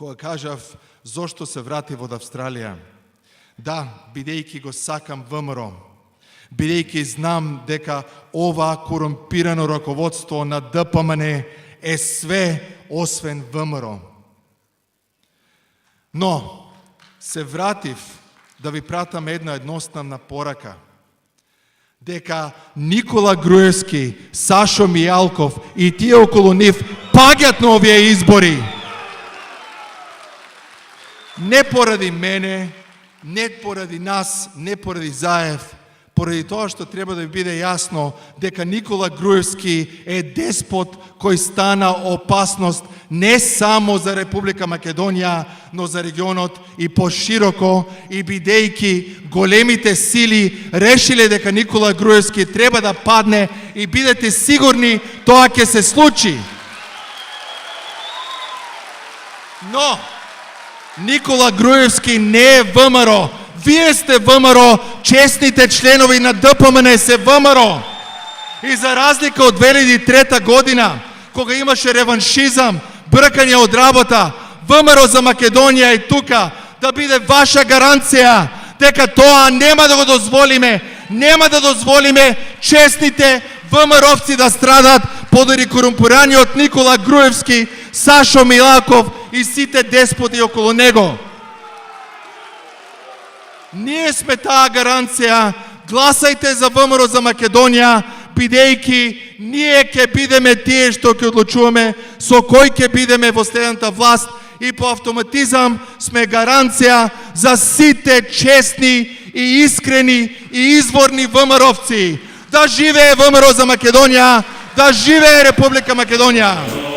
кога кажав зошто се вратив од Австралија. Да, бидејќи го сакам ВМРО, бидејќи знам дека ова корумпирано раководство на ДПМН е све освен ВМРО. Но се вратив да ви пратам една едноставна порака. Дека Никола Груевски, Сашо Мијалков и тие околу нив паѓат на овие избори. Не поради мене, не поради нас, не поради Заев, поради тоа што треба да ви биде јасно дека Никола Груевски е деспот кој стана опасност не само за Република Македонија, но за регионот и пошироко, и бидејќи големите сили решиле дека Никола Груевски треба да падне, и бидете сигурни тоа ќе се случи. Но Никола Груевски не е ВМРО. Вие сте ВМРО, честните членови на ДПМН се ВМРО. И за разлика од 2003 година, кога имаше реваншизам, бркање од работа, ВМРО за Македонија е тука да биде ваша гаранција дека тоа нема да го дозволиме. Нема да дозволиме честните ВМРО-вци да страдат поради корумпираниот Никола Груевски, Сашо Милаков и сите деспоти околу него. Ние сме таа гаранција, гласајте за ВМРО за Македонија, бидејќи ние ќе бидеме тие што ќе одлучуваме со кој ќе бидеме во следната власт, и по автоматизам сме гаранција за сите честни и искрени и изворни ВМРО-вци. Да живее ВМРО за Македонија, да живее Република Македонија!